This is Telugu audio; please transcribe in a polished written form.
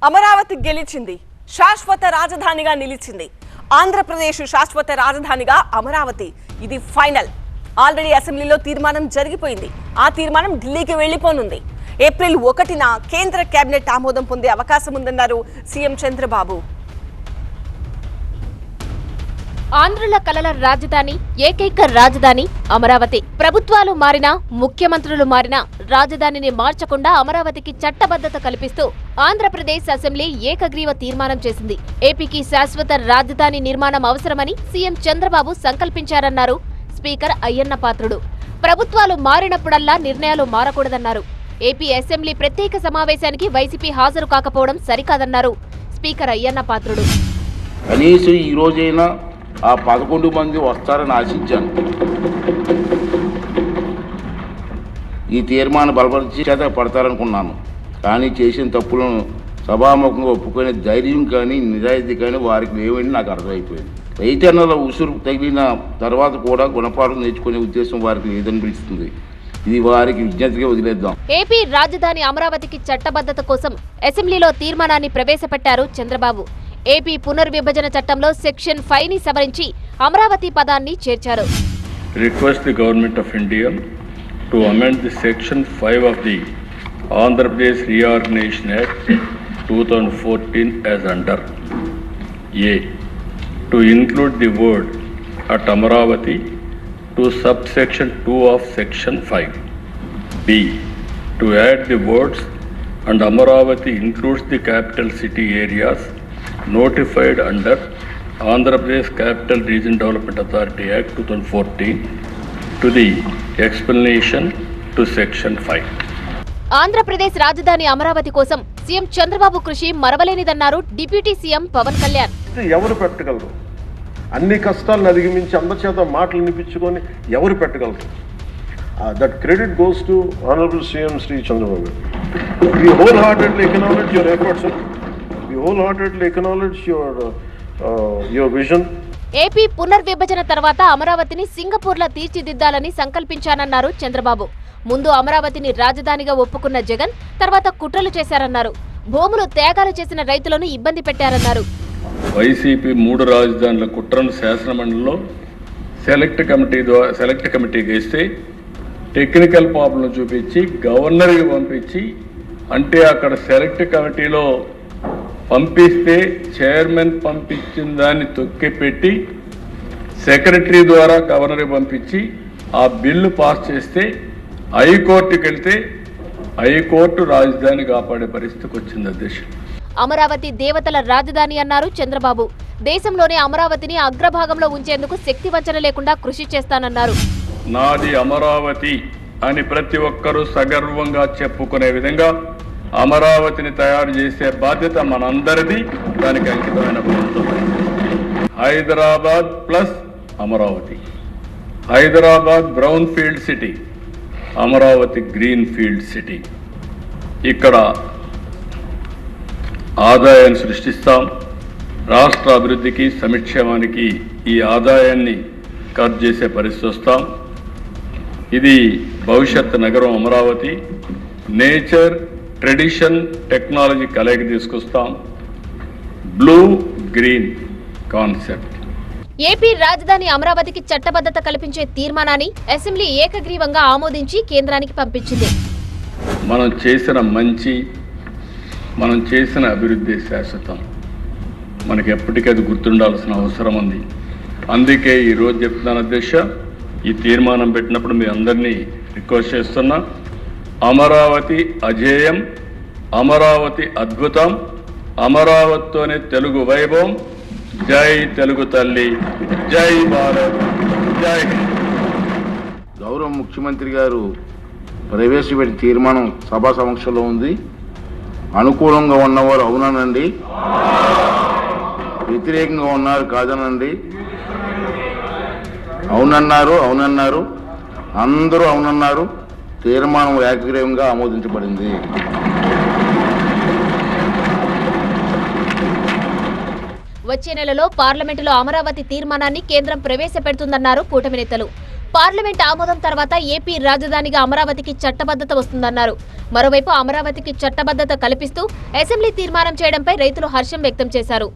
అమరావతి గెలిచింది, శాశ్వత రాజధానిగా నిలిచింది. ఆంధ్రప్రదేశ్ శాశ్వత రాజధానిగా అమరావతి, ఇది ఫైనల్. ఆల్రెడీ అసెంబ్లీలో తీర్మానం జరిగిపోయింది. ఆ తీర్మానం ఢిల్లీకి వెళ్లిపోనుంది. ఏప్రిల్ 1న కేంద్ర కేబినెట్ ఆమోదం పొందే అవకాశం ఉందన్నారు సీఎం చంద్రబాబు. ఆంధ్రుల కలల రాజధాని, ఏకైక రాజధాని అమరావతి. ప్రభుత్వాలు మారినా, ముఖ్యమంత్రులు మారినా రాజధానిని మార్చకుండా అమరావతికి చట్టబద్ధత కల్పిస్తూ ఆంధ్రప్రదేశ్ అసెంబ్లీ ఏకగ్రీవ తీర్మానం చేసింది. ఏపీకి శాశ్వత రాజధాని నిర్మాణం అవసరమని సీఎం చంద్రబాబు సంకల్పించారన్నారు స్పీకర్ అయ్యన్న పాత్రుడు. ప్రభుత్వాలు మారినప్పుడల్లా నిర్ణయాలు మారకూడదన్నారు. ఏపీ అసెంబ్లీ ప్రత్యేక సమావేశానికి వైసీపీ హాజరు కాకపోవడం సరికాదన్నారు స్పీకర్ అయ్యన్న పాత్రుడు. కనీసం ఈ రోజైనా ఆ 11 మంది వస్తారని ఆశించాను. ఈ తీర్మానం బలపరిచి చేత పడతారనుకున్నాను. కానీ చేసిన తప్పులను సభాముఖంగా ఒప్పుకునే ధైర్యం కానీ నిజాయితీ కానీ వారికి లేవని నాకు అర్థమైపోయింది. రైతన్నల ఉసురు తగిలిన తర్వాత కూడా గుణపాఠం నేర్చుకునే ఉద్దేశం వారికి లేదనిపిస్తుంది. ఇది వారికి విజ్ఞప్తిగా వదిలేద్దాం. ఏపీ రాజధాని అమరావతికి చట్టబద్ధత కోసం అసెంబ్లీలో తీర్మానాన్ని ప్రవేశపెట్టారు చంద్రబాబు. ఏపీ పునర్విభజన చట్టంలో సెక్షన్ 5ని సవరించి అమరావతి పదాన్ని చేర్చారు. Request the government of India to amend the section 5 of the Andhra Pradesh reorganisation act 2014 as under A to include the word at Amaravati to subsection 2 of section 5. B to add the words and Amaravati includes the capital city areas notified under Andhra Pradesh Capital Region Development Authority Act 2014 to the explanation to section 5. Andhra Pradesh రాజధాని అమరావతి కోసం సీఎం చంద్రబాబు కృషి మరవలేనిదన్నారు డిప్యూటీ సీఎం పవన్ కళ్యాణ్. ఎవరు పెట్టగలరు? అన్ని కష్టాలను అధిగమించి అందరి చేత మాటలు వినిపించుకొని ఎవరు పెట్టగలరు? That credit goes to honourable CM Shri Chandrababu. We wholeheartedly acknowledge your efforts, sir. We wholeheartedly acknowledge your vision. AP పునర్విభజన తర్వాత అమరావతిని సింగపూర్లా తీర్చిదిద్దాలని సంకల్పించానన్నారు చంద్రబాబు. ముందు అమరావతిని రాజధానిగా ఒప్పుకున్న జగన్ తర్వాత కుట్రలు చేశారన్నారు. భూములు త్యాగాలు చేసిన రైతులను ఇబ్బంది పెట్టారన్నారు. వైసీపీ 3 రాజధానుల కుట్రను శాసనమండలిలో సెలెక్ట్ కమిటీకి ఇస్తే టెక్నికల్ ప్రాబ్లం చూపించి గవర్నర్కి పంపించి, అంటే అక్కడ సెలెక్ట్ కమిటీలో పంపిస్తే చైర్మన్ పంపించిన దాన్ని తొక్కిపెట్టి సెక్రటరీ ద్వారా గవర్నర్కి పంపించి ఆ బిల్లు పాస్ చేస్తే హైకోర్టుకి వెళ్తే హైకోర్టు రాజధాని కాపాడే పరిస్థితికి వచ్చింది. అధ్యక్షుడు, అమరావతి దేవతల రాజధాని అన్నారు చంద్రబాబు. దేశంలోనే అమరావతిని అగ్రభాగంలో ఉంచేందుకు శక్తి వంచన లేకుండా కృషి చేస్తానన్నారు. నాది అమరావతి అని ప్రతి ఒక్కరూ సగర్వంగా చెప్పుకునే విధంగా అమరావతిని తయారు చేసే బాధ్యత మనందరిది. దానికి అంకితమైన ప్రభుత్వం. Hyderabad plus Amaravati, Hyderabad brown field city, Amaravati green field city. ఇక్కడ ఆదాయాన్ని సృష్టిస్తాం. రాష్ట్ర అభివృద్ధికి సంక్షేమానికి ఈ ఆదాయాన్ని ఖర్చు చేసే పరిస్థితి వస్తాం. ఇది భవిష్యత్ నగరం అమరావతి. నేచర్, ట్రెడిషన్, టెక్నాలజీ కలయిక తీసుకొస్తాం. Blue green concept. ఏపీ రాజధాని అమరావతికి చట్టబద్ధత కల్పించే తీర్మానాన్ని అసెంబ్లీ ఏకగ్రీవంగా ఆమోదించి కేంద్రానికి పంపించింది. మనం చేసిన మంచి, మనం చేసిన అభివృద్ధి శాశ్వతం. మనకి ఎప్పటికీ గుర్తుండాల్సిన అవసరం ఉంది. అందుకే ఈరోజు చెప్తున్నాను అధ్యక్ష, ఈ తీర్మానం పెట్టినప్పుడు మీ అందరినీ రిక్వెస్ట్ చేస్తున్నా. అమరావతి అజేయం, అమరావతి అద్భుతం, అమరావతితోనే తెలుగు వైభవం. జై తెలుగు తల్లి, జై భారత్, జై హింద్. గౌరవ ముఖ్యమంత్రి గారు ప్రవేశపెట్టిన తీర్మానం సభా సమక్షంలో ఉంది. అనుకూలంగా ఉన్నవారు అవునానండి, వ్యతిరేకంగా ఉన్నారు కాదనండి. అవునన్నారు, అందరూ అవునన్నారు. తీర్మానం ఏకగ్రీవంగా ఆమోదించబడింది. వచ్చే నెలలో పార్లమెంటులో అమరావతి తీర్మానాన్ని కేంద్రం ప్రవేశపెడుతుందన్నారు కూటమి నేతలు. పార్లమెంట్ ఆమోదం తర్వాత ఏపీ రాజధానిగా అమరావతికి చట్టబద్ధత వస్తుందన్నారు. మరోవైపు అమరావతికి చట్టబద్ధత కల్పిస్తూ అసెంబ్లీ తీర్మానం చేయడంపై రైతులు హర్షం వ్యక్తం చేశారు.